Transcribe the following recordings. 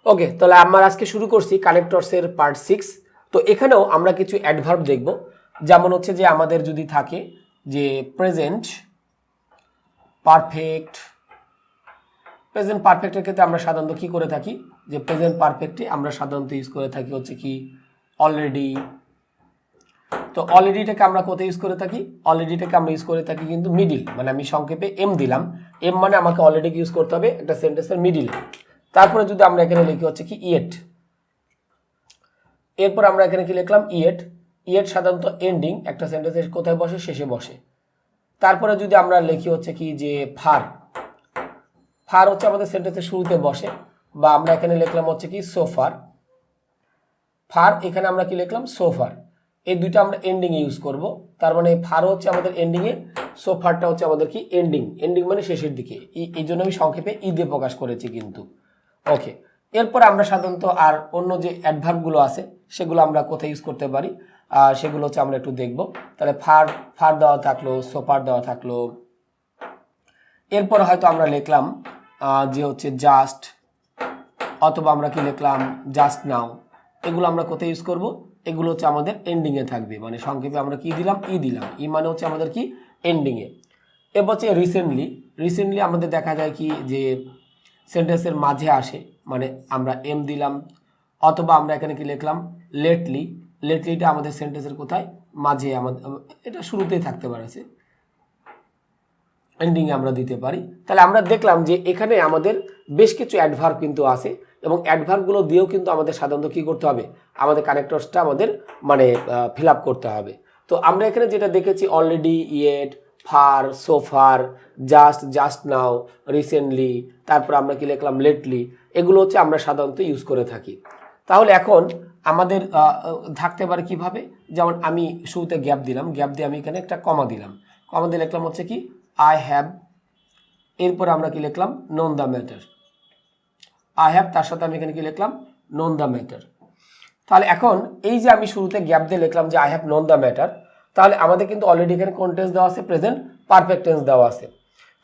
ওকে, তাহলে আমরা আজকে শুরু করছি কানেক্টরসের পার্ট 6। তো এখানেও আমরা কিছু অ্যাডভার্ব দেখব, যেমন হচ্ছে যে আমাদের যদি থাকে যে প্রেজেন্ট পারফেক্ট। প্রেজেন্ট পারফেক্টের ক্ষেত্রে আমরা সাধারণত কি করে থাকি, যে প্রেজেন্ট পারফেক্টে আমরা সাধারণত ইউজ করে থাকি হচ্ছে কি অলরেডি। তো অলরেডিটাকে আমরা কোথায় ইউজ করে থাকি? অলরেডিটাকে আমরা ইউজ করে থাকি কিন্তু মিডিল, মানে আমি সংক্ষেপে এম দিলাম। এম মানে আমাকে অলরেডি ইউজ করতে হবে একটা সেন্টেন্সের মিডিল। তারপরে যদি আমরা এখানে লিখি হচ্ছে কি ইয়েট, এরপর আমরা এখানে কি লিখলাম ইয়েট। ইয়েট সাধারণত এন্ডিং একটা সেন্টেন্সের কোথায় বসে? শেষে বসে। তারপরে যদি আমরা লিখি হচ্ছে কি যে ফার, ফার হচ্ছে আমাদের সেন্টেন্সের শুরুতে বসে, বা আমরা এখানে লিখলাম হচ্ছে কি সোফার। ফার এখানে আমরা কি লিখলাম? সোফার। এই দুইটা আমরা এন্ডিং এ ইউজ করব। তার মানে ফার হচ্ছে আমাদের এন্ডিং এ, সোফারটা হচ্ছে আমাদের কি এন্ডিং। এন্ডিং মানে শেষের দিকে। এই জন্য আমি সংক্ষেপে ই দিয়ে প্রকাশ করেছি কিন্তু। ওকে, এরপর আমরা সাধারণত আর অন্য যে অ্যাডভার্বগুলো আছে সেগুলো আমরা কোথায় ইউজ করতে পারি সেগুলো হচ্ছে আমরা একটু দেখব। তাহলে ফার, ফার দেওয়া থাকলো, সোফার দেওয়া থাকলো। এরপর হয়তো আমরা লিখলাম যে হচ্ছে জাস্ট, অথবা আমরা কি লিখলাম জাস্ট নাও। এগুলো আমরা কোথায় ইউজ করব? এগুলো হচ্ছে আমাদের এন্ডিংয়ে থাকবে, মানে সংক্ষেপে আমরা কি দিলাম? ই দিলাম। ই মানে হচ্ছে আমাদের কি এন্ডিংয়ে। এরপর হচ্ছে রিসেন্টলি। রিসেন্টলি আমাদের দেখা যায় কি যে সেন্টেন্সের মাঝে আসে, মানে আমরা এম দিলাম, অথবা আমরা এখানে কি লিখলাম লেটলি। লেটলিটা আমাদের সেন্টেন্সের কোথায়? মাঝে। আমাদের এটা শুরুতেই থাকতে পারে, এন্ডিংয়ে আমরা দিতে পারি। তাহলে আমরা দেখলাম যে এখানে আমাদের বেশ কিছু অ্যাডভার্ব কিন্তু আছে, এবং অ্যাডভার্বগুলো দিয়েও কিন্তু আমাদের সাধারণত কী করতে হবে? আমাদের কানেক্টরসটা আমাদের মানে ফিল আপ করতে হবে। তো আমরা এখানে যেটা দেখেছি অলরেডি, ইয়েট, ফার, সোফার, জাস্ট, জাস্ট নাও, রিসেন্টলি, তারপর আমরা কি লিখলাম লেটলি। এগুলো হচ্ছে আমরা সাধারণত ইউজ করে থাকি। তাহলে এখন আমাদের থাকতে পারে কিভাবে? যেমন আমি শুরুতে গ্যাপ দিলাম, গ্যাপ দিয়ে আমি এখানে একটা কমা দিলাম। কমা দিয়ে লিখলাম হচ্ছে কি আই হ্যাভ। এরপর আমরা কি লিখলাম? Known the matter. I have, তার সাথে আমি এখানে কি লিখলাম? Known the matter. তাহলে এখন এই যে আমি শুরুতে গ্যাপ দিয়ে লিখলাম যে I have known the matter, তাহলে আমাদের কিন্তু অলরেডি এখানে কোন টেন্স দেওয়া আছে? প্রেজেন্ট পারফেক্ট টেন্স দেওয়া আছে।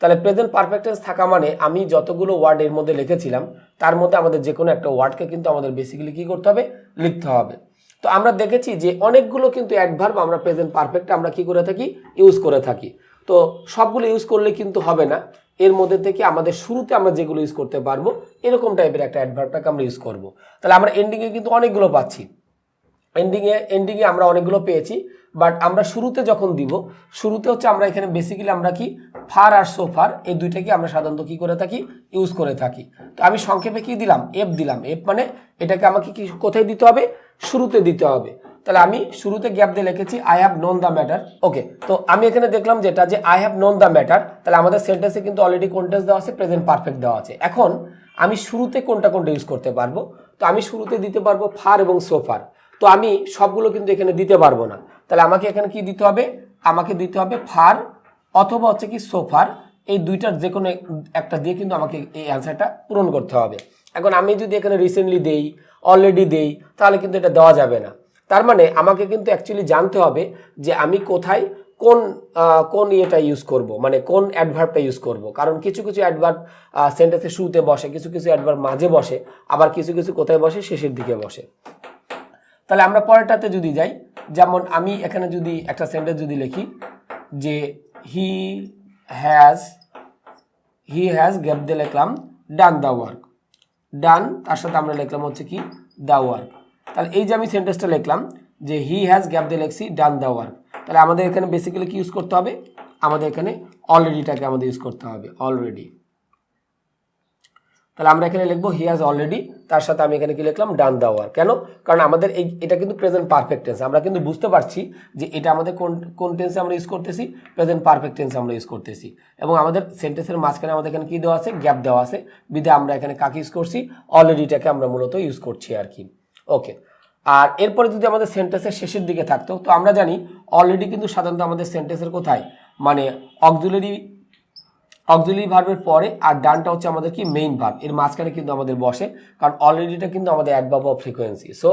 তাহলে প্রেজেন্ট পারফেক্ট টেন্স থাকা মানে আমি যতগুলো ওয়ার্ড এর মধ্যে লিখেছিলাম তার মধ্যে আমাদের যে কোনো একটা ওয়ার্ডকে কিন্তু আমাদের বেসিক্যালি কি করতে হবে? লিখতে হবে। তো আমরা দেখেছি যে অনেকগুলো কিন্তু অ্যাডভার্ব আমরা প্রেজেন্ট পারফেক্ট আমরা কি করে থাকি? ইউজ করে থাকি। তো সবগুলো ইউজ করলে কিন্তু হবে না, এর মধ্যে থেকে আমাদের শুরুতে আমরা যেগুলো ইউজ করতে পারবো এরকম টাইপের একটা অ্যাডভার্বটাকে আমরা ইউজ করব। তাহলে আমরা এন্ডিংয়ে কিন্তু অনেকগুলো পাচ্ছি, এন্ডিংয়ে আমরা অনেকগুলো পেয়েছি, বাট আমরা শুরুতে যখন দিব, শুরুতে হচ্ছে আমরা এখানে বেসিক্যালি আমরা কি ফার আর সোফার এই দুইটাকে আমরা সাধারণত কি করে থাকি? ইউজ করে থাকি। তো আমি সংক্ষেপে কি দিলাম? এফ দিলাম। এফ মানে এটাকে আমাকে কি কোথায় দিতে হবে? শুরুতে দিতে হবে। তাহলে আমি শুরুতে গ্যাপ দিয়ে লিখেছি I have known the matter. Okay, তো আমি এখানে দেখলাম যেটা যে I have known the matter, তাহলে আমাদের সেন্টেন্সে কিন্তু অলরেডি কোন টেন্স দেওয়া আছে? প্রেজেন্ট পারফেক্ট দেওয়া আছে। এখন আমি শুরুতে কোনটা ইউজ করতে পারবো? তো আমি শুরুতে দিতে পারবো ফার এবং সোফার। তো আমি সবগুলো কিন্তু এখানে দিতে পারবো না, তাহলে আমাকে এখানে কি দিতে হবে? আমাকে দিতে হবে ফার অথবা হচ্ছে কি সোফার, এই দুইটার যে কোনো একটা দিয়ে কিন্তু আমাকে এই অ্যান্সারটা পূরণ করতে হবে। এখন আমি যদি এখানে রিসেন্টলি দেই, অলরেডি দেই, তাহলে কিন্তু এটা দেওয়া যাবে না। তার মানে আমাকে কিন্তু অ্যাকচুয়ালি জানতে হবে যে আমি কোথায় কোন ইয়েটা ইউজ করব, মানে কোন অ্যাডভার্বটা ইউজ করব। কারণ কিছু কিছু অ্যাডভার্ব সেন্টেন্সের শুরুতে বসে, কিছু কিছু অ্যাডভার্ব মাঝে বসে, আবার কিছু কিছু কোথায় বসে? শেষের দিকে বসে। তাহলে আমরা পরেরটাতে যদি যাই, যেমন আমি এখানে যদি একটা সেন্টেন্স যদি লিখি যে হি হ্যাজ গ্যাপ দিয়ে লিখলাম ডান দ্য ওয়ার্ক। ডান, তার সাথে আমরা লিখলাম হচ্ছে কি দ্য ওয়ার্ক। তাহলে এই যে আমি সেন্টেন্সটা লিখলাম যে হি হ্যাজ গ্যাপ দিয়ে লিখছি ডান দ্য ওয়ার্ক, তাহলে আমাদের এখানে বেসিক্যালি কি ইউজ করতে হবে? আমাদের এখানে অলরেডিটাকে আমাদের ইউজ করতে হবে, অলরেডি। তাহলে আমরা এখানে লিখবো হি হ্যাজ অলরেডি, তার সাথে আমি এখানে কি লিখলাম? Done the work. কেন? কারণ আমাদের এটা কিন্তু প্রেজেন্ট পারফেক্ট টেন্স, আমরা কিন্তু বুঝতে পারছি যে এটা আমাদের কোন টেন্সে আমরা ইউজ করতেছি? প্রেজেন্ট পারফেক্ট টেন্সে আমরা ইউজ করতেছি, এবং আমাদের সেন্টেন্সের মাঝখানে আমাদের এখানে কি দেওয়া আছে? গ্যাপ দেওয়া আছে, বিধায় আমরা এখানে কাকে ইউজ করছি? অলরেডিটাকে আমরা মূলত ইউজ করছি আর কি। ওকে, আর এরপরে যদি আমাদের সেন্টেন্সের শেষের দিকে থাকতো, তো আমরা জানি অলরেডি কিন্তু সাধারণত আমাদের সেন্টেন্সের কোথায়? মানে অক্সিলারি ভার্বের পরে, আর ডানটা হচ্ছে আমাদের কি মেইন ভার্ব, এর মাঝখানে কিন্তু আমাদের বসে, কারণ অলরেডিটা কিন্তু আমাদের অ্যাডভার্ব অফ ফ্রিকোয়েন্সি। সো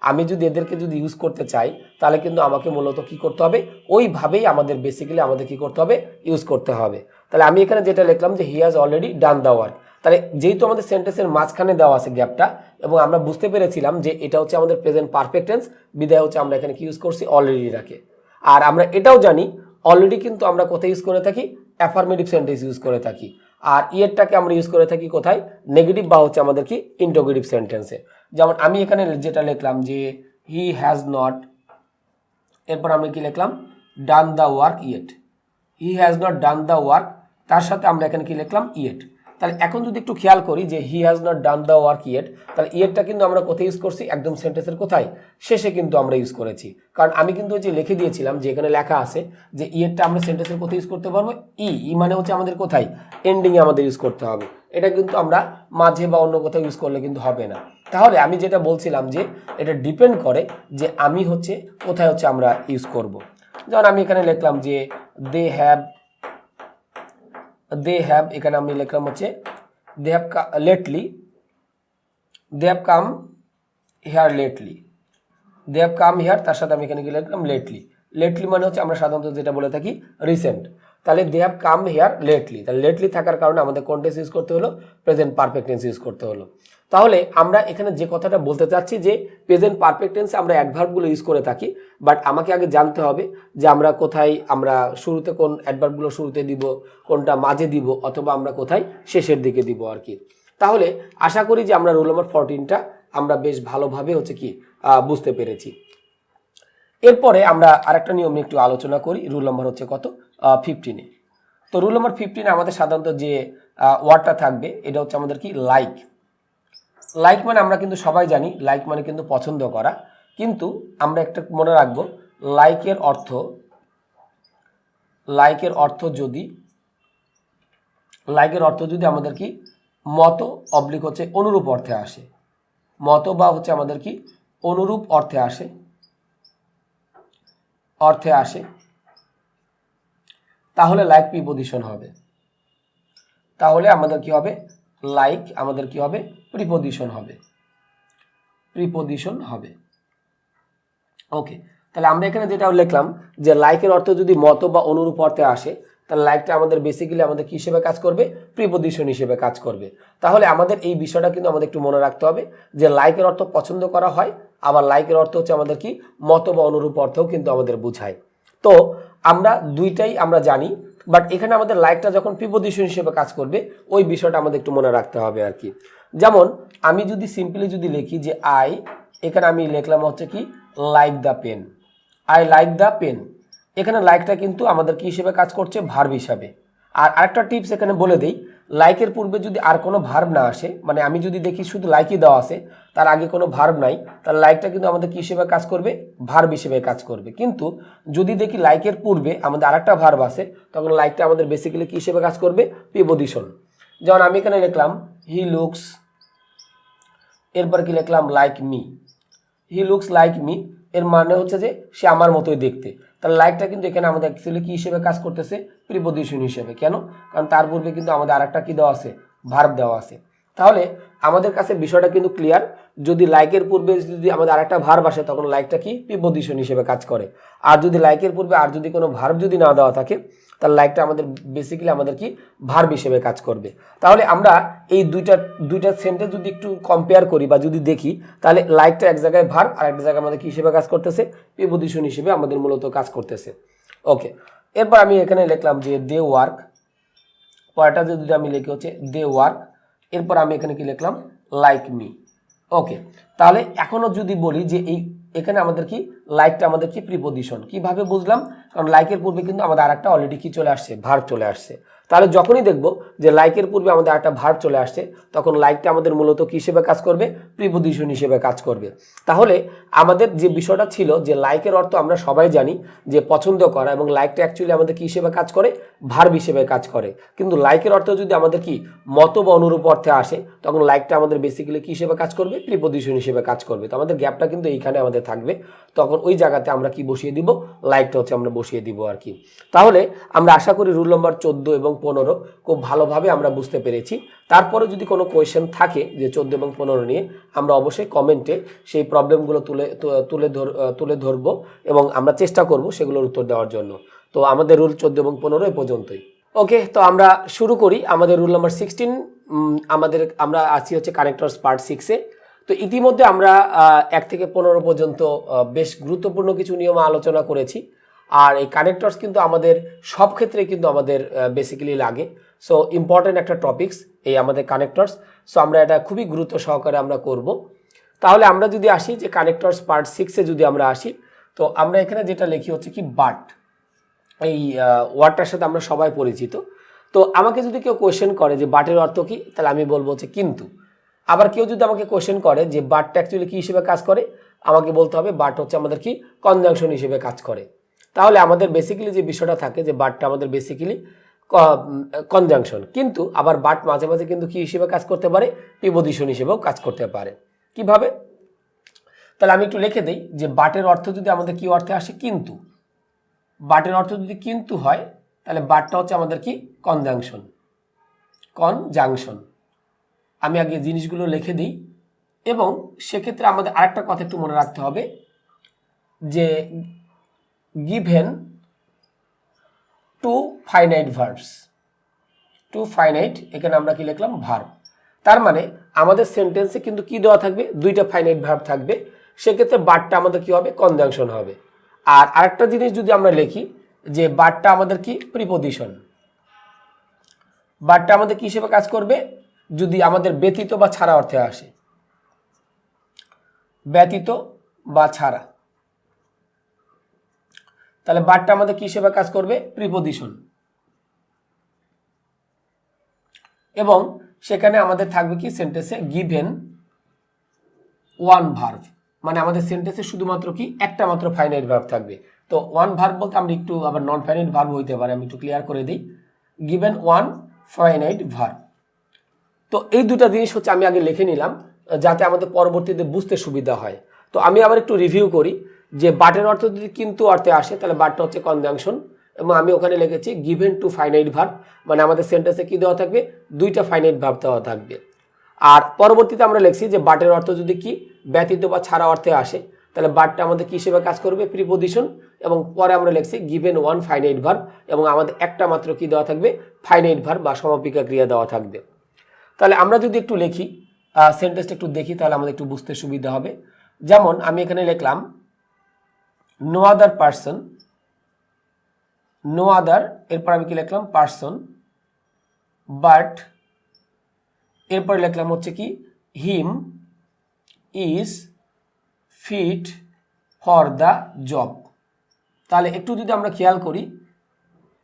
আমি যদি এদেরকে যদি ইউজ করতে চাই তাহলে কিন্তু আমাকে মূলত কি করতে হবে? ওইভাবেই আমাদের বেসিক্যালি আমাদের কি করতে হবে? ইউজ করতে হবে। তাহলে আমি এখানে যেটা লিখলাম যে he has already done the work, তাহলে যেহেতু আমাদের সেন্টেন্সের মাঝখানে দেওয়া আছে গ্যাপটা, এবং আমরা বুঝতে পেরেছিলাম যে এটা হচ্ছে আমাদের প্রেজেন্ট পারফেক্ট টেন্স, বিদায় হচ্ছে আমরা এখানে কি ইউজ করছি, অলরেডিটাকে। আর আমরা এটাও জানি অলরেডি কিন্তু আমরা কোথায় ইউজ করে থাকি, অ্যাফার্মেটিভ সেন্টেন্স ইউজ করে থাকি। আর ইয়েরটাকে আমরা ইউজ করে থাকি কোথায়, নেগেটিভ বা হচ্ছে আমাদের কি ইন্টারোগেটিভ সেন্টেন্সে। যেমন আমি এখানে যেটা লিখলাম যে হি হ্যাজ নট, এরপর আমি কি লিখলাম, done the work yet. He has not done the work, তার সাথে আমরা এখানে কি লিখলাম, ইয়েট। তাহলে এখন যদি একটু খেয়াল করি যে he has not done the work yet, তাহলে ইয়েটটা কিন্তু আমরা কোথায় ইউজ করছি, একদম সেন্টেন্সের কোথায়, শেষে কিন্তু আমরা ইউজ করেছি। কারণ আমি কিন্তু যে লিখে দিয়েছিলাম যে এখানে লেখা আছে যে ইয়েটটা আমরা সেন্টেন্সের কোথায় ইউজ করতে পারবো, ই মানে হচ্ছে আমাদের কোথায়, এন্ডিংয়ে আমাদের ইউজ করতে হবে। এটা কিন্তু আমরা মাঝে বা অন্য কোথাও ইউজ করলে কিন্তু হবে না। তাহলে আমি যেটা বলছিলাম যে এটা ডিপেন্ড করে যে আমি হচ্ছে কোথায় হচ্ছে আমরা ইউজ করব। যেমন আমি এখানে লিখলাম যে দে হ্যাভ, এখানে আমি লিখলাম হচ্ছে they have lately, they have come here lately, they have come here, তার সাথে আমি এখানে কি লিখলাম, লেটলি। লেটলি মানে হচ্ছে আমরা সাধারণত যেটা বলে থাকি রিসেন্ট। তাহলে they have come here lately, তাহলে লেটলি থাকার কারণে আমাদের কোন টেন্স ইউজ করতে হলো, প্রেজেন্ট পারফেক্ট টেন্স ইউজ করতে হলো। তাহলে আমরা এখানে যে কথাটা বলতে চাচ্ছি যে প্রেজেন্ট পারফেক্ট টেন্সে আমরা অ্যাডভার্বগুলো ইউজ করে থাকি, বাট আমাকে আগে জানতে হবে যে আমরা কোথায়, আমরা শুরুতে কোন অ্যাডভার্বগুলো শুরুতে দিব, কোনটা মাঝে দিব, অথবা আমরা কোথায় শেষের দিকে দিব আর কি। তাহলে আশা করি যে আমরা রুল নাম্বার 14টা আমরা বেশ ভালোভাবে হচ্ছে কি বুঝতে পেরেছি। এরপরে আমরা আরেকটা নিয়ম নিয়ে একটু আলোচনা করি, রুল নাম্বার হচ্ছে কত, 15-এ। তো রুল নাম্বার 15 আমাদের সাধারণত যে ওয়ার্ডটা থাকবে এটা হচ্ছে আমাদের কি, লাইক। লাইক মানে আমরা কিন্তু সবাই জানি লাইক মানে কিন্তু পছন্দ করা, কিন্তু আমরা একটা মনে রাখবো লাইকের অর্থ যদি আমাদের কি মত অবলিক হচ্ছে অনুরূপ অর্থে আসে, মত বা হচ্ছে আমাদের কি অনুরূপ অর্থে আসে, তাহলে লাইক প্রিপোজিশন হবে। তাহলে আমাদের কি হবে, লাইক আমাদের কি হবে, প্রিপোজিশন হবে। ওকে, তাহলে আমরা এখানে যেটা লিখলাম যে লাইকের অর্থ যদি মত বা অনুরূপ অর্থে আসে, তাহলে লাইকটা আমাদের বেসিক্যালি আমাদের কি হিসেবে কাজ করবে, প্রিপোজিশন হিসেবে কাজ করবে। তাহলে আমাদের এই বিষয়টা কিন্তু আমাদের একটু মনে রাখতে হবে যে লাইকের অর্থ পছন্দ করা হয়, আবার লাইকের অর্থ হচ্ছে আমাদের কি মত বা অনুরূপ অর্থও কিন্তু আমাদের বোঝায়। তো আমরা দুইটাই আমরা জানি, বাট এখানে আমাদের লাইকটা যখন প্রিপোজিশন হিসেবে কাজ করবে ওই বিষয়টা আমাদের একটু মনে রাখতে হবে আর কি। যেমন আমি যদি সিম্পলি যদি লিখি যে এখানে আমি লিখলাম হচ্ছে কি like the pen, I like the pen, এখানে লাইকটা কিন্তু আমাদের কি হিসেবে কাজ করছে, ভার্ব হিসাবে। আর আরেকটা টিপস এখানে বলে দেই, লাইকের পূর্বে যদি আর কোনো ভার্ব না আসে, মানে আমি যদি দেখি শুধু লাইকই দেওয়া আছে, তার আগে কোনো ভার্ব নাই, তাহলে লাইকটা কিন্তু আমাদের কি হিসেবে কাজ করবে, ভার্ব হিসেবে কাজ করবে। কিন্তু যদি দেখি লাইকের পূর্বে আমাদের আরেকটা ভার্ব আছে, তখন লাইকটা আমাদের বেসিক্যালি কি হিসেবে কাজ করবে, প্রিপোজিশন। যেমন আমি এখানে লিখলাম হি লুকস, এরপর কি লিখলাম like me, he looks like me, এর মানে হচ্ছে যে সে আমার মতোই দেখতে। তাহলে লাইকটা কিন্তু এখানে আমাদের অ্যাকচুয়ালি কি হিসেবে কাজ করতেছে, প্রিপোজিশন হিসেবে। কেন? কারণ তার পূর্বে কিন্তু আমাদের আরেকটা কি দেওয়া আছে, ভার্ব দেওয়া আছে। তাহলে আমাদের কাছে বিষয়টা কিন্তু ক্লিয়ার, যদি লাইকের পূর্বে যদি আমাদের আরেকটা ভার্ব আসে তখন লাইকটা কি প্রিপোজিশন হিসেবে কাজ করে। আর যদি লাইকের পূর্বে আর যদি কোনো ভার্ব যদি না দেওয়া থাকে তাহলে লাইকটা আমাদের বেসিক্যালি আমাদের কি ভার্ব হিসেবে কাজ করবে। তাহলে আমরা এই দুইটা সেন্টেন্স যদি একটু কম্পেয়ার করি বা যদি দেখি, তাহলে লাইকটা এক জায়গায় ভার্ব আর এক জায়গায় আমাদের কি হিসেবে কাজ করতেছে, প্রিপোজিশন হিসেবে আমাদের মূলত কাজ করতেছে। ওকে, এরপর আমি এখানে লিখলাম যে দে ওয়ার্ক, পরেরটা যদি আমি লিখি হচ্ছে দে ওয়ার্ক, এরপর আমি এখানে কি লিখলাম, লাইক মি। ওকে, তাহলে এখনো যদি বলি যে এখানে আমাদের কি লাইকটা আমাদের কি প্রিপোজিশন, কিভাবে বুঝলাম? কারণ লাইকের পূর্বে কিন্তু আমাদের আরেকটা অলরেডি কি চলে আসছে, ভার্ব চলে আসছে। তাহলে যখনই দেখবো যে লাইকের পূর্বে আমাদের একটা ভার্ব চলে আসছে, তখন লাইকটা আমাদের মূলত কি হিসেবে কাজ করবে, প্রিপোজিশন হিসেবে কাজ করবে। তাহলে আমাদের যে বিষয়টা ছিল যে লাইকের অর্থ আমরা সবাই জানি যে পছন্দ করা, এবং লাইকটা অ্যাকচুয়ালি আমাদের কি হিসেবে কাজ করে, ভার্ব হিসেবে কাজ করে। কিন্তু লাইকের অর্থ যদি আমাদের কি মত বা অনুরূপ অর্থে আসে, তখন লাইকটা আমাদের বেসিক্যালি কি হিসেবে কাজ করবে, প্রিপোজিশন হিসেবে কাজ করবে। তো আমাদের গ্যাপটা কিন্তু এইখানে আমাদের থাকবে, তখন ওই জায়গাতে আমরা কি বসিয়ে দিব, লাইকটা হচ্ছে আমরা বসিয়ে দিব আর কি। তাহলে আমরা আশা করি রুল নম্বর 14 এবং 15 খুব ভালোভাবে আমরা বুঝতে পেরেছি। তারপরে যদি কোনো কোয়েশ্চেন থাকে যে 14 এবং 15 নিয়ে, আমরা অবশ্যই কমেন্টে সেই প্রবলেমগুলো তুলে ধরবো এবং আমরা চেষ্টা করব সেগুলোর উত্তর দেওয়ার জন্য। তো আমাদের রুল 14 এবং 15 এ পর্যন্তই। ওকে, তো আমরা শুরু করি আমাদের রুল নাম্বার 16 আমরা আছি হচ্ছে কানেক্টরস পার্ট 6-এ। তো ইতিমধ্যে আমরা 1 থেকে 15 পর্যন্ত বেশ গুরুত্বপূর্ণ কিছু নিয়ম আলোচনা করেছি। আর এই কানেক্টরস কিন্তু আমাদের সব ক্ষেত্রে কিন্তু আমাদের বেসিক্যালি লাগে। সো ইম্পর্টেন্ট একটা টপিকস এই আমাদের কানেক্টরস। সো আমরা এটা খুবই গুরুত্ব সহকারে আমরা করব। তাহলে আমরা যদি আসি যে কানেক্টরস পার্ট 6-এ যদি আমরা আসি, তো আমরা এখানে যেটা লিখি হচ্ছে কি বাট। এই ওয়ার্ডটার সাথে আমরা সবাই পরিচিত। তো আমাকে যদি কেউ কোয়েশ্চেন করে যে বাটের অর্থ কি, তাহলে আমি বলবো হচ্ছে কিন্তু। আবার কেউ যদি আমাকে কোয়েশ্চেন করে যে বাটটা অ্যাকচুয়ালি কী হিসেবে কাজ করে, আমাকে বলতে হবে বাট হচ্ছে আমাদের কি কনজাংশন হিসেবে কাজ করে। তাহলে আমাদের বেসিক্যালি যে বিষয়টা থাকে যে বাটটা আমাদের বেসিক্যালি কনজাংশন, কিন্তু আবার বাট মাঝে মাঝে কিন্তু কি হিসেবে কাজ করতে পারে, প্রিপোজিশন হিসেবেও কাজ করতে পারে। কিভাবে? তাহলে আমি একটু লিখে দিই যে বাটের অর্থ যদি আমাদের কি অর্থে আসে, কিন্তু। বাটের অর্থ যদি কিন্তু হয়, তাহলে বাটটা হচ্ছে আমাদের কি কনজাংশন। কনজাংশন আমি আগে জিনিসগুলো লিখে দিই। এবং সেক্ষেত্রে আমাদের আরেকটা কথা একটু মনে রাখতে হবে যে given two finite verbs, two finite, এখানে আমরা কি লিখলাম ভার্ব। তার মানে আমাদের সেন্টেন্সে কিন্তু কি দেওয়া থাকবে, দুইটা ফাইনাইট ভার্ব থাকবে। সেক্ষেত্রে বাটটা আমাদের কি হবে, কনজাংশন হবে। আর আরেকটা জিনিস যদি আমরা লিখি যে বাটটা আমাদের কি প্রিপোজিশন। বাটটা আমাদের কি হিসেবে কাজ করবে, যদি আমাদের ব্যতীত বা ছাড়া অর্থে আসে, ব্যতীত বা ছাড়া, তাহলে বাটটা আমাদের কি হিসেবে কাজ করবে, প্রিপোজিশন। এবং সেখানে আমাদের থাকবে কি সেন্টেন্সে গিভেন ওয়ান ভার্ব, মানে আমাদের সেন্টেন্সে শুধুমাত্র কি একটা মাত্র ফাইনাইট ভার্ব থাকবে। তো ওয়ান ভার্ব বলতে আমরা একটু আবার নন ফাইনাইট ভার্ব হইতে পারে, আমি একটু ক্লিয়ার করে দিই। Given one finite verb. তো এই দুটা জিনিস হচ্ছে আমি আগে লিখে নিলাম যাতে আমাদের পরবর্তীতে বুঝতে সুবিধা হয়। তো আমি আবার একটু রিভিউ করি যে বাটের অর্থ যদি কিন্তু অর্থে আসে, তাহলে বাটটা হচ্ছে কনজাংশন। এবং আমি ওখানে লিখেছি গিভেন টু ফাইনাইট ভার্ব, মানে আমাদের সেন্টেন্সে কি দেওয়া থাকবে, দুইটা ফাইনাইট ভার্ব দেওয়া থাকবে। আর পরবর্তীতে আমরা লিখছি যে বাটের অর্থ যদি কি ব্যতীত বা ছাড়া অর্থে আসে, তাহলে বাটটা আমাদের কি হিসেবে কাজ করবে, প্রিপোজিশন। এবং পরে আমরা লিখছি গিভেন ওয়ান ফাইনাইট ভার্ব, এবং আমাদের একটা মাত্র কি দেওয়া থাকবে, ফাইনাইট ভার্ব বা সমাপিকা ক্রিয়া দেওয়া থাকবে। তাহলে আমরা যদি একটু লিখি সেন্টেন্সটা একটু দেখি, তাহলে আমাদের একটু বুঝতে সুবিধা হবে। যেমন আমি এখানে লিখলাম no other person, no other, এরপর আমি কি লিখলাম পারসন, বাট এরপর লিখলাম হচ্ছে কি him is fit for the job. তাহলে একটু যদি আমরা খেয়াল করি,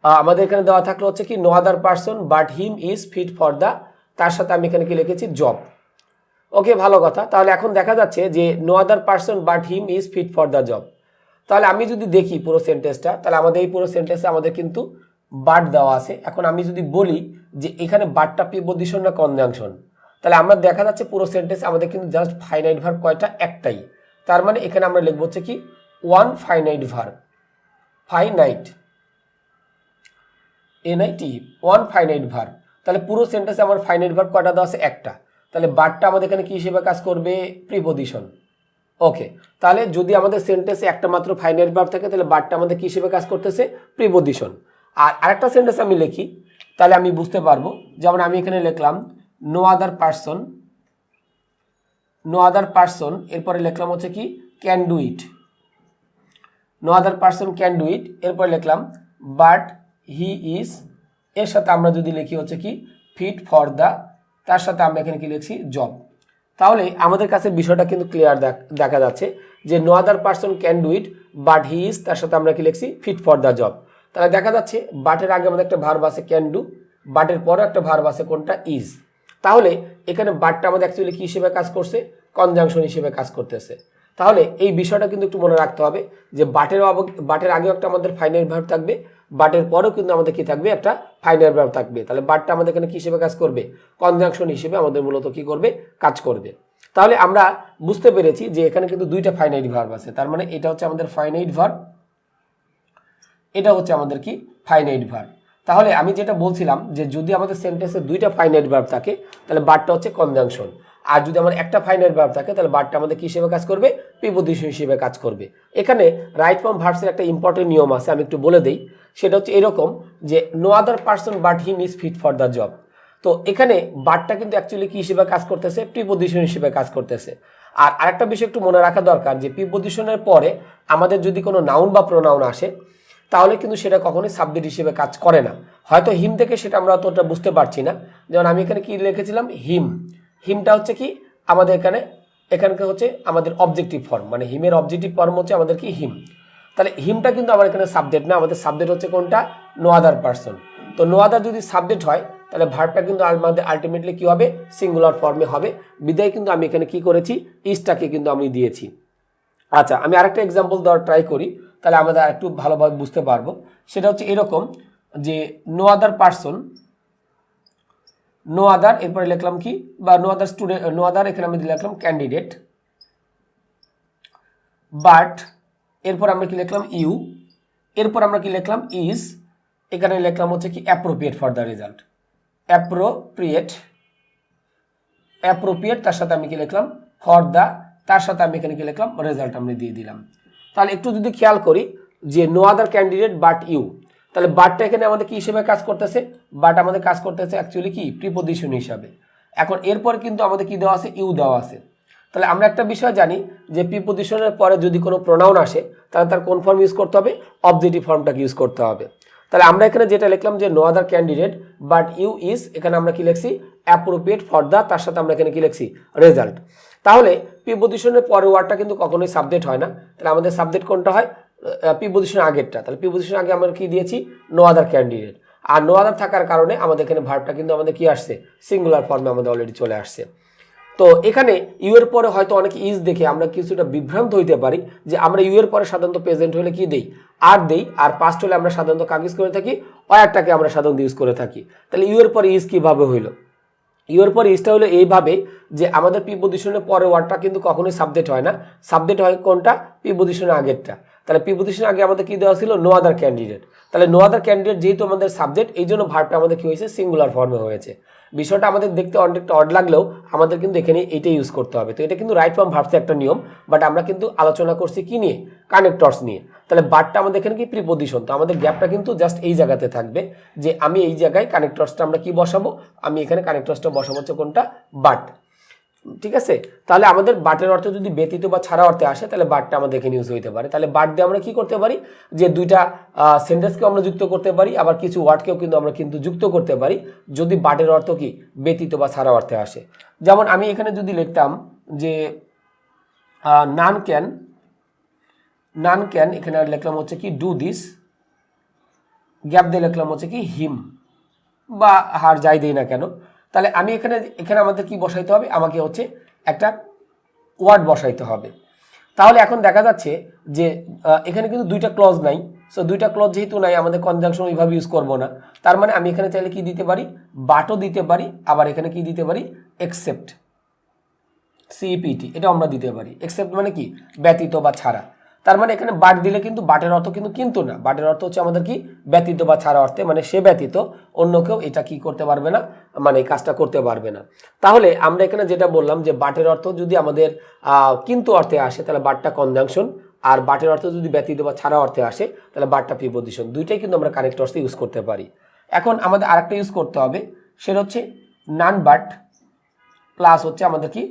আমাদের এখানে দেওয়া থাকলো হচ্ছে কি no other person but him is fit for the, তার সাথে আমি এখানে কি লিখেছি, জব। ওকে, ভালো কথা। তাহলে এখন দেখা যাচ্ছে যে no other person but him is fit for the job. তাহলে আমি যদি দেখি পুরো সেন্টেন্সটা, তাহলে আমাদের এই পুরো সেন্টেন্সে আমাদের কিন্তু বাট দেওয়া আছে। এখন আমি যদি বলি যে এখানে বাটটা প্রিপোজিশন না কনজাংশন, তাহলে আমরা দেখা যাচ্ছে পুরো সেন্টেন্সে আমাদের কিন্তু জাস্ট ফাইনাইট ভার্ব কয়টা, একটাই। তার মানে এখানে আমরা লিখবো হচ্ছে কি one finite verb, finite, NIT, one finite verb. তাহলে পুরো সেন্টেন্সে আমার ফাইনাইট ভার্ব কয়টা দেওয়া আছে, একটা। তাহলে বাটটা আমাদের এখানে কি হিসেবে কাজ করবে, প্রিপোজিশন। ওকে, তাহলে যদি আমাদের সেন্টেন্সে একটা মাত্র ফাইনাইট ভার্ব থাকে, তাহলে বাটটা আমাদের কি হিসেবে কাজ করতেছে, প্রিপোজিশন। আর আরেকটা সেন্টেন্স আমি লিখি, তাহলে আমি বুঝতে পারবো। যেমন আমি এখানে লিখলাম no other person, no other person, এরপরে লিখলাম হচ্ছে কি can do it, no other person can do it, এরপরে লিখলাম বাট হি ইজ, এর সাথে আমরা যদি লিখি হচ্ছে কি ফিট ফর দ্য, তার সাথে আমরা এখানে কি লিখছি, জব। তাহলে আমাদের কাছে বিষয়টা কিন্তু ক্লিয়ার দেখা যাচ্ছে যে no other person can do it but he is, তার সাথে আমরা কি লিখছি, ফিট ফর দ্য জব। তাহলে দেখা যাচ্ছে বাটের আগে আমাদের একটা ভার্ব আছে ক্যান ডু, বাটের পরে একটা ভার্ব আছে কোনটা, ইজ। তাহলে এখানে বাটটা আমাদের অ্যাকচুয়ালি কি হিসেবে কাজ করছে, কনজাংশন হিসেবে কাজ করতেছে। তাহলে এই বিষয়টা কিন্তু একটু মনে রাখতে হবে যে বাটের আগেও একটা আমাদের ফাইনাইট ভার্ব থাকবে, বাটের পরেও কিন্তু আমাদের কি থাকবে, একটা ফাইনাইট ভার্ব থাকবে। তাহলে বাটটা আমাদের এখানে কি হিসেবে কাজ করবে, কনজাংশন হিসেবে আমাদের মূলত কি করবে, কাজ করবে। তাহলে আমরা বুঝতে পেরেছি যে এখানে কিন্তু দুইটা ফাইনাইট ভার্ব আছে। তার মানে এটা হচ্ছে আমাদের ফাইনাইট ভার্ব, এটা হচ্ছে আমাদের কি ফাইনাইট ভার্ব। তাহলে আমি যেটা বলছিলাম যে যদি আমাদের সেন্টেন্সে দুইটা ফাইনাইট ভার্ব থাকে, তাহলে বাটটা হচ্ছে কনজাংশন। আর যদি আমার একটা ফাইনাইট ভার্ব থাকে, তাহলে বাটটা আমাদের কি হিসেবে কাজ করবে, প্রিপোজিশন হিসেবে কাজ করবে। এখানে রাইট ফর্ম ভার্বসের একটা ইম্পর্টেন্ট নিয়ম আছে, আমি একটু বলে দেই। সেটা হচ্ছে এরকম যে no other person but him is fit for the job. তো এখানে বাটটা কিন্তু অ্যাকচুয়ালি কি হিসেবে কাজ করতেছে, প্রিপজিশন হিসেবে কাজ করতেছে। আর আরেকটা বিষয় একটু মনে রাখা দরকার যে প্রিপজিশনের পরে আমাদের যদি কোনো নাউন বা প্রোনাউন আসে তাহলে কিন্তু সেটা কখনোই সাবজেক্ট হিসেবে কাজ করে না। হয়তো হিম থেকে সেটা আমরা অতটা বুঝতে পারছি না। যেমন আমি এখানে কি লিখেছিলাম, হিম। হিমটা হচ্ছে কি আমাদের এখানকার হচ্ছে আমাদের অবজেক্টিভ ফর্ম, মানে হিমের অবজেক্টিভ ফর্ম হচ্ছে আমাদের কি হিম। তাহলে হিমটা কিন্তু আমার এখানে সাবজেক্ট না, আমাদের সাবজেক্ট হচ্ছে কোনটা, নো আদার পারসন। তো নো আদার যদি সাবজেক্ট হয় তাহলে ভার্বটা কিন্তু আমাদের আলটিমেটলি কি হবে, সিঙ্গুলার ফর্মে হবে। বিদায় কিন্তু আমি এখানে কি করেছি, ইজটাকে কিন্তু আমি দিয়েছি। আচ্ছা, আমি আরেকটা এক্সাম্পল দেওয়ার ট্রাই করি, তাহলে আমাদের আরেকটু ভালোভাবে বুঝতে পারবো। সেটা হচ্ছে এরকম যে no other person, no other, এরপরে লিখলাম কি, বা no other student, no other এখানে আমি লিখলাম ক্যান্ডিডেট, বাট এরপর আমরা কি লিখলাম ইউ, এরপর আমরা কি লিখলাম ইজ, এখানে লিখলাম হচ্ছে কি appropriate for the result, appropriate তার সাথে আমি কি লিখলাম ফর দ্য, তার সাথে আমি এখানে কি লিখলাম রেজাল্ট আমি দিয়ে দিলাম। তাহলে একটু যদি খেয়াল করি যে no other candidate but you, তাহলে বাটটা এখানে আমাদের কি হিসেবে কাজ করতেছে, বাট আমাদের কাজ করতেছে অ্যাকচুয়ালি কি প্রিপজিশন হিসাবে। এখন এরপর কিন্তু আমাদের কি দেওয়া আছে, ইউ দেওয়া আছে। তাহলে আমরা একটা বিষয় জানি যে প্রিপজিশনের পরে যদি কোনো প্রোনাউন আসে তাহলে তার কোন ফর্ম ইউজ করতে হবে, অবজেক্টিভ ফর্মটাকে ইউজ করতে হবে। তাহলে আমরা এখানে যেটা লিখলাম যে no other candidate but you is, এখানে আমরা কি লিখছি অ্যাপ্রোপ্রিয়েট ফর দ্য, তার সাথে আমরা এখানে কি লিখছি রেজাল্ট। তাহলে প্রিপজিশনের পরের ওয়ার্ডটা কিন্তু কখনোই সাবজেক্ট হয় না। তাহলে আমাদের সাবজেক্ট কোনটা হয়, প্রিপজিশনের আগেরটা। তাহলে প্রিপজিশনের আগে আমরা কি দিয়েছি, নো আদার ক্যান্ডিডেট। আর নো আদার থাকার কারণে আমাদের এখানে ভার্বটা কিন্তু আমাদের কি আসছে, সিঙ্গুলার ফর্মে আমাদের অলরেডি চলে আসছে। তো এখানে ইউ এর পরে হয়তো অনেক ইজ দেখে আমরা কিছুটা বিভ্রান্ত হইতে পারি যে আমরা ইউ এর পরে সাধারণত প্রেজেন্ট হলে কি দেই, আর দেই, আর পাস্ট হলে আমরা সাধারণত কাগজ করে থাকি, ওয়ারটাকে আমরা সাধারণত ইউজ করে থাকি। তাহলে ইউ এর পরে ইজ কিভাবে হইলো, ইউ এর পরে ইজটা হলো এইভাবে যে আমাদের প্রিপজিশনের পরে ওয়ার্ডটা কিন্তু কখনোই সাবজেক্ট হয় না, সাবজেক্ট হয় কোনটা, প্রিপজিশনের আগেরটা। তাহলে প্রিপজিশনের আগে আমাদের কি দেওয়া ছিল, নো আদার ক্যান্ডিডেট। তাহলে নো আদার ক্যান্ডিডেট যেহেতু আমাদের সাবজেক্ট, এই জন্য ভার্বটা আমাদের কি হয়েছে, সিঙ্গুলার ফর্মে হয়েছে। বিষয়টা আমাদের দেখতে অনেকটা অড লাগলেও আমাদের কিন্তু এখানে এইটাই ইউজ করতে হবে। তো এটা কিন্তু রাইট ফর্ম ভার্বসের একটা নিয়ম, বাট আমরা কিন্তু আলোচনা করছি কি নিয়ে, কানেক্টরস নিয়ে। তাহলে বাটটা আমাদের এখানে কি প্রিপজিশন, তো আমাদের গ্যাপটা কিন্তু জাস্ট এই জায়গাতে থাকবে যে আমি এই জায়গায় কানেক্টরসটা আমরা কি বসাবো, আমি এখানে কানেক্টরসটা বসাবো হচ্ছে কোনটা, বাট। ঠিক আছে, তাহলে আমাদের বাটের অর্থ যদি ব্যতীত বা ছাড়া অর্থে আসে তাহলে বাটটা আমাদের এখানে ইউজ হইতে পারে। তাহলে বাট দিয়ে আমরা কি করতে পারি, যে দুইটা সেন্টেন্সকেও আমরা যুক্ত করতে পারি, আবার কিছু ওয়ার্ডকেও কিন্তু আমরা কিন্তু যুক্ত করতে পারি যদি বাটের অর্থ কি ব্যতীত বা ছাড়া অর্থে আসে। যেমন আমি এখানে যদি লিখতাম যে নান ক্যান, এখানে লিখলাম হচ্ছে কি ডু দিস, গ্যাপ দিয়ে লিখলাম হচ্ছে কি হিম বা হার যাই দিই না কেন। তাহলে আমি এখানে আমাদের কি বসাইতে হবে, আমাকে হচ্ছে একটা ওয়ার্ড বসাইতে হবে। তাহলে এখন দেখা যাচ্ছে যে এখানে কিন্তু দুইটা ক্লজ নাই, সো দুইটা ক্লজ যেহেতু নাই আমাদের কনজাংশন ওইভাবে ইউজ করবো না। তার মানে আমি এখানে চাইলে কি দিতে পারি, বাটও দিতে পারি, আবার এখানে কি দিতে পারি, এক্সেপ্ট, সিপিটি, এটা আমরা দিতে পারি। এক্সেপ্ট মানে কি, ব্যতীত বা ছাড়া। তার মানে এখানে বাট দিলে কিন্তু বাটের অর্থ কিন্তু না, বাটের অর্থ হচ্ছে আমাদের কি ব্যতীত বা ছাড়া অর্থে, মানে সে ব্যতীত অন্য কেউ এটা কি করতে পারবে না, মানে এই কাজটা করতে পারবে না। তাহলে আমরা এখানে যেটা বললাম যে বাটের অর্থ যদি আমাদের কিন্তু অর্থে আসে তাহলে বাটটা কনজাংশন, আর বাটের অর্থ যদি ব্যতীত বা ছাড়া অর্থে আসে তাহলে বাটটা প্রিপজিশন। দুইটাই কিন্তু আমরা কানেক্টরসে ইউজ করতে পারি। এখন আমাদের আরেকটা ইউজ করতে হবে, সেটা হচ্ছে নান বাট প্লাস হচ্ছে আমাদের কি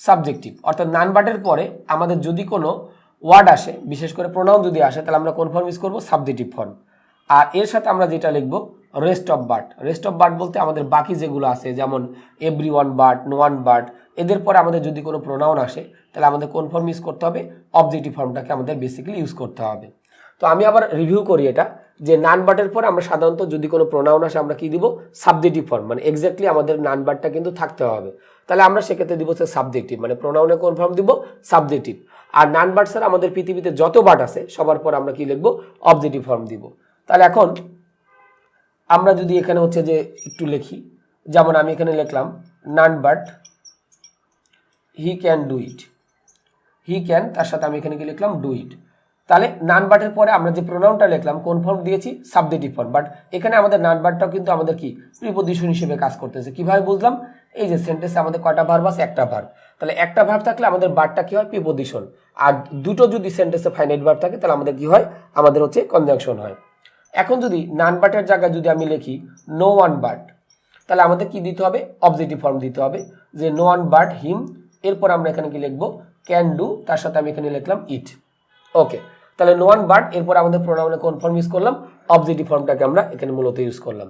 সাবজেক্টিভ, অর্থাৎ নান বাটের পরে আমাদের যদি কোনো ওয়ার্ড আসে, বিশেষ করে প্রোনাউন যদি আসে, তাহলে আমরা কোন ফর্ম ইউজ করবো, সাবজেক্টিভ ফর্ম। আর এর সাথে আমরা যেটা লিখবো রেস্ট অফ বাট বলতে আমাদের বাকি যেগুলো আছে, যেমন every one but, no one but, এদের পরে আমাদের যদি কোনো প্রোনাউন আসে তাহলে আমাদের কোন ফর্ম ইউজ করতে হবে, অবজেক্টিভ ফর্মটাকে আমাদের বেসিক্যালি ইউজ করতে হবে। তো আমি আবার রিভিউ করি এটা, যে নান বাটের পরে আমরা সাধারণত যদি কোনো প্রোনাউন আসে আমরা কি দিব, সাবজেক্টিভ ফর্ম, মানে এক্স্যাক্টলি আমাদের নান বাটটা কিন্তু থাকতে হবে। তাহলে আমরা সেক্ষেত্রে দিব হচ্ছে সাবজেক্টিভ, মানে প্রোনাউনে কোন ফর্ম দিব, সাবজেক্টিভ। আর নান বাট স্যার আমাদের পৃথিবীতে যত বাট আছে সবার পর আমরা কি লিখবো, অবজেক্টিভ ফর্ম দিব। তাহলে এখন আমরা যদি এখানে হচ্ছে যে একটু লিখি, যেমন আমি এখানে লিখলাম none but he can do it, he can, তার সাথে আমি এখানে কি লিখলাম, ডু ইট। তাহলে নান বাটের পরে আমরা যে প্রোনাউনটা লিখলাম কোন ফর্ম দিয়েছি, সাবজেক্টিভ ফর্ম, বাট এখানে আমাদের নান বাটটাও কিন্তু আমাদের কি প্রিপজিশন হিসেবে কাজ করতেছে। কিভাবে বুঝলাম, এই যে সেন্টেন্সে আমাদের কয়টা ভার্ব আছে, একটা ভার্ব, তাহলে একটা ভার্ব থাকলে আমাদের বাটটা কি হয়, প্রিপজিশন। আর দুটো যদি সেন্টেন্সে ফাইনাইট ভার্ব থাকে তাহলে আমাদের কি হয়, আমাদের হচ্ছে কনজাংশন হয়। এখন যদি নান বাটের জায়গায় যদি আমি লিখি নো ওয়ান বাট, তাহলে আমাদের কি দিতে হবে? অবজেক্টিভ ফর্ম দিতে হবে যে নো ওয়ান বাট হিম, এরপর আমরা এখানে কি লিখবো? ক্যান ডু, তার সাথে আমি এখানে লিখলাম ইট। ওকে, তাহলে নো ওয়ান বাট, এরপর আমাদের প্রোনাউনে কোন ফর্ম ইউজ করলাম? অবজেক্টিভ ফর্মটাকে আমরা এখানে মূলত ইউজ করলাম।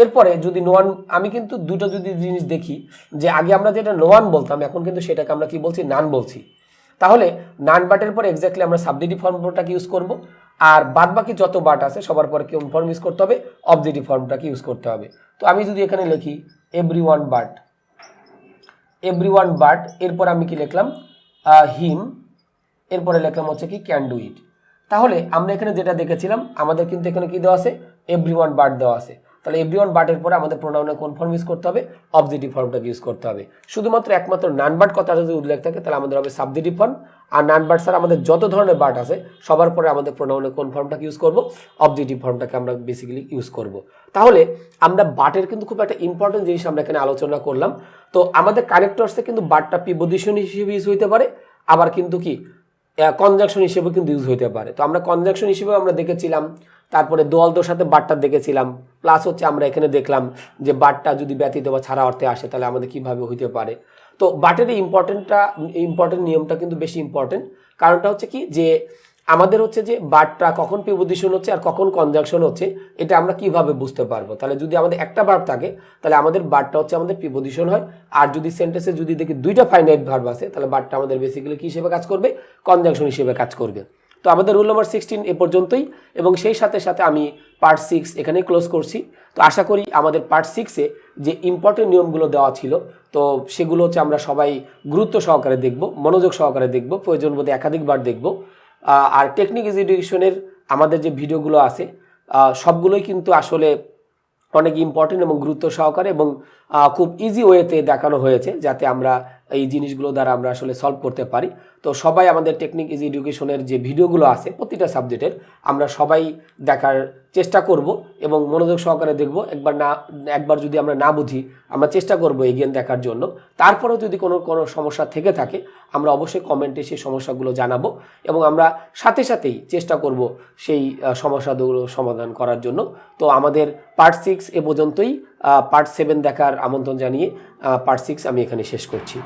এরপরে যদি নো ওয়ান, আমি কিন্তু দুটো যদি জিনিস দেখি যে আগে আমরা যেটা নো ওয়ান বলতাম এখন কিন্তু সেটাকে আমরা কি বলছি? নান বলছি। তাহলে নান বাটের পর এক্স্যাক্টলি আমরা সাবজেক্টিভ ফর্মটাকে ইউজ করব, আর বাদ বাকি যত বাট আছে সবার পরে কোন ফর্ম ইউজ করতে হবে? অবজেক্টিভ ফর্মটাকে ইউজ করতে হবে। তো আমি যদি এখানে লিখি every one but, every one but, এরপর আমি কি লিখলাম? হিম, এরপরে লিখলাম হচ্ছে কি ক্যান ডু ইট। তাহলে আমরা এখানে যেটা দেখেছিলাম আমাদের কিন্তু এখানে কি দেওয়া আছে? এভরি ওয়ান বাট দেওয়া আছে। তাহলে এভরি ওয়ান বাটের পরে আমাদের প্রোনাউনে কোন ফর্ম ইউজ করতে হবে? অবজেক্টিভ ফর্মটাকে ইউজ করতে হবে। শুধুমাত্র একমাত্র নান বাট কথাটা যদি উল্লেখ থাকে তাহলে আমাদের হবে সাবজেক্টিভ ফর্ম, আর নান বাট ছাড়া আমাদের যত ধরনের বাট আছে সবার পরে আমাদের প্রোনাউনে কোন ফর্মটাকে ইউজ করব? অবজেক্টিভ ফর্মটাকে আমরা বেসিক্যালি ইউজ করব। তাহলে আমরা বাটের কিন্তু খুব একটা ইম্পর্টেন্ট জিনিস আমরা এখানে আলোচনা করলাম। তো আমাদের কানেক্টরসে কিন্তু বাটটা প্রিপোজিশন হিসেবে ইউজ হইতে পারে, আবার কিন্তু কি কনজাংশন হিসেবে কিন্তু ইউজ হইতে পারে। তো আমরা কনজাংশন হিসেবে আমরা দেখেছিলাম, তারপরে দোয়ালদোর সাথে বাটটা দেখেছিলাম, প্লাস হচ্ছে আমরা এখানে দেখলাম যে বাটটা যদি ব্যতীত বা ছাড়া অর্থে আসে তাহলে আমাদের কিভাবে হইতে পারে। তো বাটের এই ইম্পর্টেন্ট নিয়মটা কিন্তু বেশি ইম্পর্টেন্ট। কারণটা হচ্ছে কি যে আমাদের হচ্ছে যে বাটটা কখন প্রিপোজিশন হচ্ছে আর কখন কনজাংশন হচ্ছে এটা আমরা কিভাবে বুঝতে পারবো? তাহলে যদি আমাদের একটা ভার্ব থাকে তাহলে আমাদের বাটটা হচ্ছে আমাদের প্রিপোজিশন হয়, আর যদি সেন্টেন্সে যদি দেখি দুইটা ফাইনাইট ভার্ব আছে তাহলে বাটটা আমাদের বেসিক্যালি কি হিসেবে কাজ করবে? কনজাংশন হিসেবে কাজ করবে। তো আমাদের রুল নাম্বার 16 এ পর্যন্তই, এবং সেই সাথে সাথে আমি পার্ট 6 এখানেই ক্লোজ করছি। তো আশা করি আমাদের পার্ট 6-এ যে ইম্পর্টেন্ট নিয়মগুলো দেওয়া ছিল তো সেগুলো হচ্ছে আমরা সবাই গুরুত্ব সহকারে দেখব, মনোযোগ সহকারে দেখব, প্রয়োজন বোধে একাধিকবার দেখব। আর টেকনিক এডুকেশনের আমাদের যে ভিডিওগুলো আছে সবগুলোই কিন্তু আসলে অনেক ইম্পর্টেন্ট এবং গুরুত্ব সহকারে এবং খুব ইজি ওয়েতে দেখানো হয়েছে যাতে আমরা এই জিনিসগুলো দ্বারা আমরা আসলে সলভ করতে পারি। তো সবাই আমাদের টেকনিক ইজি এডুকেশনের যে ভিডিওগুলো আছে প্রতিটা সাবজেক্টের আমরা সবাই দেখার চেষ্টা করব এবং মনোযোগ সহকারে দেখব। একবার যদি আমরা না বুঝি আমরা চেষ্টা করব এগিয়ে দেখার জন্য। তারপরেও যদি কোনো সমস্যা থেকে থাকে আমরা অবশ্যই কমেন্টে সেই সমস্যাগুলো জানাবো এবং আমরা সাথেই চেষ্টা করব সেই সমস্যাগুলো সমাধান করার জন্য। তো আমাদের পার্ট 6 এ পর্যন্তই। পার্ট 7 দেখার আমন্ত্রণ জানিয়ে পার্ট 6 আমি এখানে শেষ করছি।